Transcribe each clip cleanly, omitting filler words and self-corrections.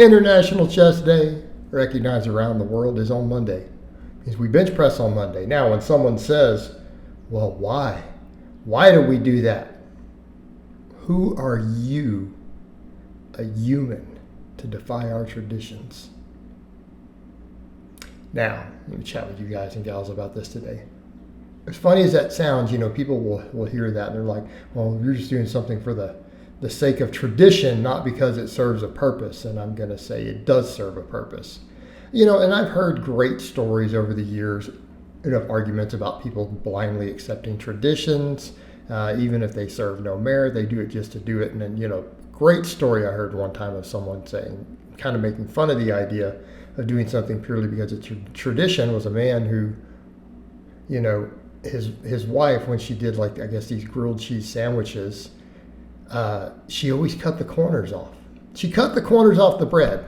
International Chest Day, recognized around the world, is on Monday. Because we bench press on Monday. Now, when someone says, well, why? Why do we do that? Who are you, a human, to defy our traditions? Now, let me chat with you guys and gals about this today. As funny as that sounds, people will hear that and they're like, well, you're just doing something for the sake of tradition, not because it serves a purpose. And I'm going to say it does serve a purpose. And I've heard great stories over the years of arguments about people blindly accepting traditions, even if they serve no merit, they do it just to do it. And then, great story I heard one time of someone saying, kind of making fun of the idea of doing something purely because it's a tradition, was a man who, his wife, when she did these grilled cheese sandwiches, she always cut the corners off. She cut the corners off the bread.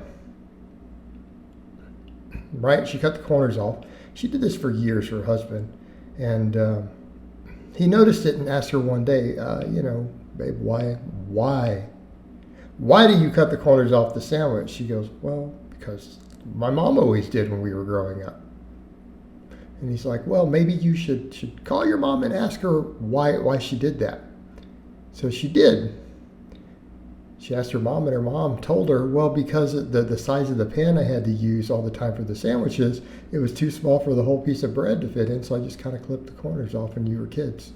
Right? She cut the corners off. She did this for years for her husband. And he noticed it and asked her one day, babe, why do you cut the corners off the sandwich? She goes, well, because my mom always did when we were growing up. And he's like, well, maybe you should call your mom and ask her why she did that. So she did. She asked her mom, and her mom told her, well, because the size of the pan I had to use all the time for the sandwiches, it was too small for the whole piece of bread to fit in, so I just kind of clipped the corners off when you were kids.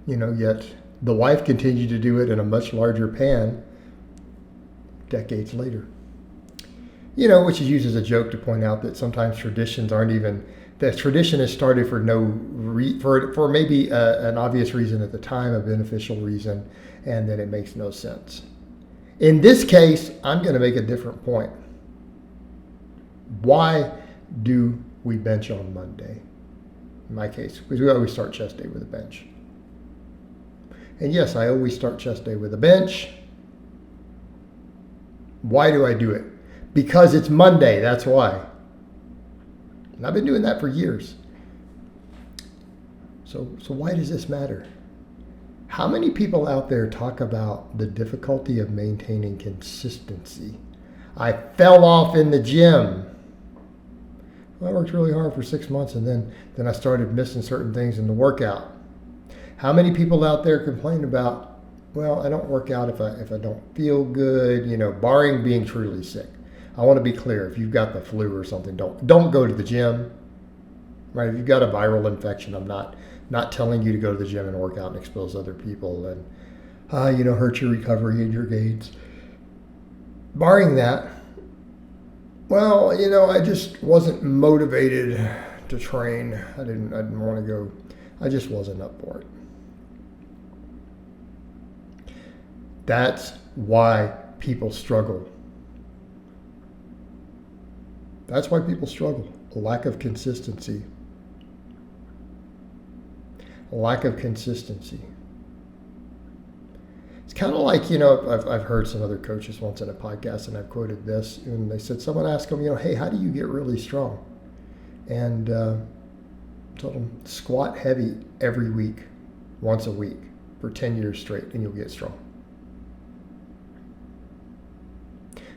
Yet the wife continued to do it in a much larger pan decades later. Which is used as a joke to point out that sometimes traditions aren't even, the tradition is started for for maybe an obvious reason at the time, a beneficial reason, and then it makes no sense. In this case, I'm going to make a different point. Why do we bench on Monday? In my case, because we always start chest day with a bench. And yes, I always start chest day with a bench. Why do I do it? Because it's Monday, that's why. And I've been doing that for years. So why does this matter? How many people out there talk about the difficulty of maintaining consistency? I fell off in the gym. Well, I worked really hard for 6 months and then I started missing certain things in the workout. How many people out there complain about, well, I don't work out if I don't feel good, barring being truly sick. I want to be clear, if you've got the flu or something, don't go to the gym. Right? If you've got a viral infection, I'm not telling you to go to the gym and work out and expose other people and hurt your recovery and your gains. Barring that, well, I just wasn't motivated to train. I didn't want to go. I just wasn't up for it. That's why people struggle. That's why people struggle. A lack of consistency. A lack of consistency. It's kind of like, I've heard some other coaches once in a podcast, and I've quoted this, and they said, someone asked them, hey, how do you get really strong? And told them, squat heavy every week, once a week, for 10 years straight, and you'll get strong.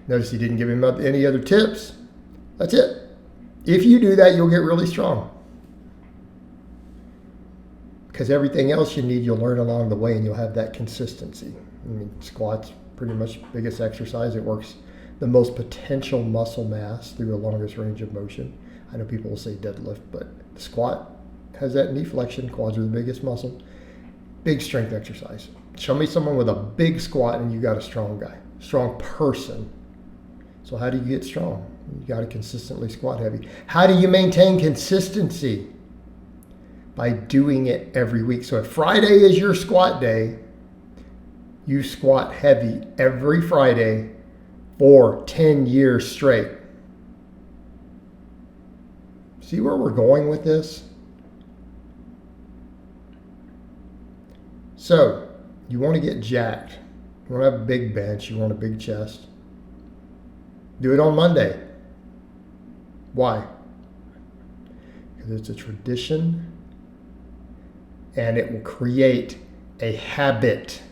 Notice he didn't give him any other tips. That's it. If you do that, you'll get really strong. Because everything else you need, you'll learn along the way, and you'll have that consistency. Squats, pretty much biggest exercise. It works the most potential muscle mass through the longest range of motion. I know people will say deadlift, but the squat has that knee flexion. Quads are the biggest muscle. Big strength exercise. Show me someone with a big squat and you got a strong guy, strong person. So how do you get strong? You got to consistently squat heavy. How do you maintain consistency? By doing it every week. So if Friday is your squat day, you squat heavy every Friday for 10 years straight. See where we're going with this? So, you want to get jacked. You want to have a big bench. You want a big chest. Do it on Monday. Why? Because it's a tradition and it will create a habit.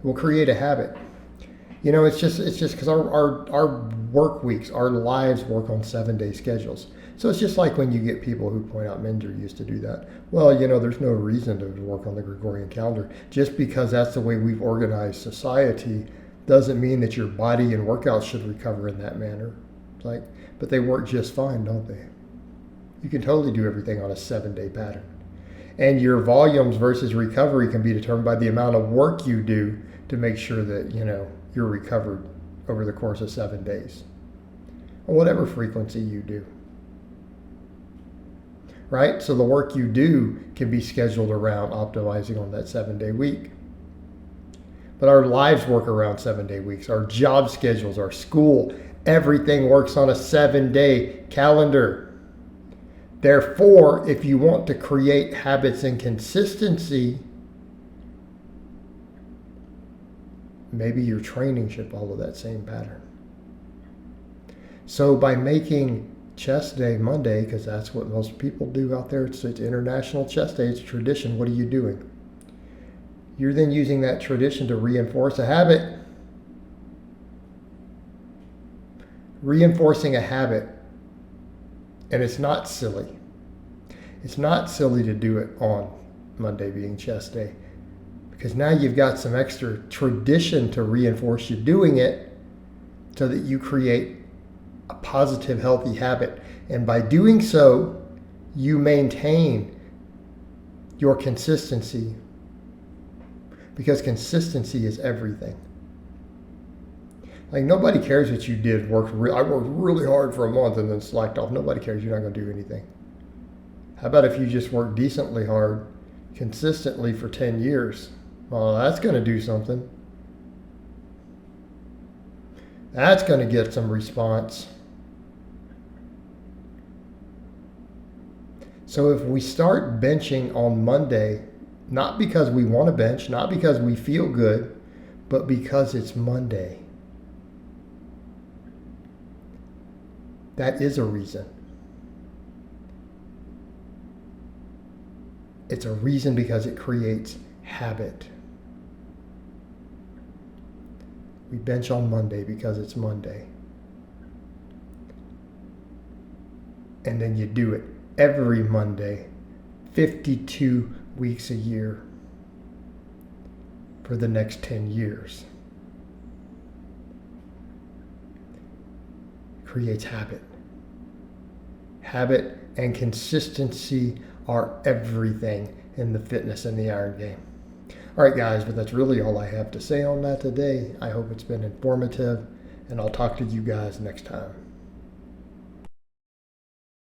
We'll create a habit. You know, it's just because our work weeks, our lives work on 7-day schedules. So it's just like when you get people who point out Minder used to do that. Well, you know, there's no reason to work on the Gregorian calendar. Just because that's the way we've organized society doesn't mean that your body and workouts should recover in that manner. Like, but they work just fine, don't they? You can totally do everything on a 7-day pattern. And your volumes versus recovery can be determined by the amount of work you do to make sure that, you know, you're recovered over the course of 7 days. On whatever frequency you do. Right? So the work you do can be scheduled around optimizing on that 7-day week. But our lives work around 7-day weeks. Our job schedules, our school, everything works on a 7-day calendar. Therefore, if you want to create habits and consistency, maybe your training should follow that same pattern. So by making Chest Day Monday, because that's what most people do out there, it's International Chest Day, it's a tradition, what are you doing? You're then using that tradition to reinforce a habit. Reinforcing a habit. And it's not silly. It's not silly to do it on Monday being Chest Day. Because now you've got some extra tradition to reinforce you doing it so that you create a positive, healthy habit. And by doing so, you maintain your consistency. Because consistency is everything. Like, nobody cares what you did. I worked really hard for a month and then slacked off. Nobody cares. You're not going to do anything. How about if you just work decently hard, consistently for 10 years? Well, that's going to do something. That's going to get some response. So if we start benching on Monday, not because we want to bench, not because we feel good, but because it's Monday, that is a reason. It's a reason because it creates habit. We bench on Monday because it's Monday. And then you do it every Monday, 52 weeks a year for the next 10 years. Creates habit. Habit and consistency are everything in the fitness and the iron game. All right, guys, but that's really all I have to say on that today. I hope it's been informative, and I'll talk to you guys next time.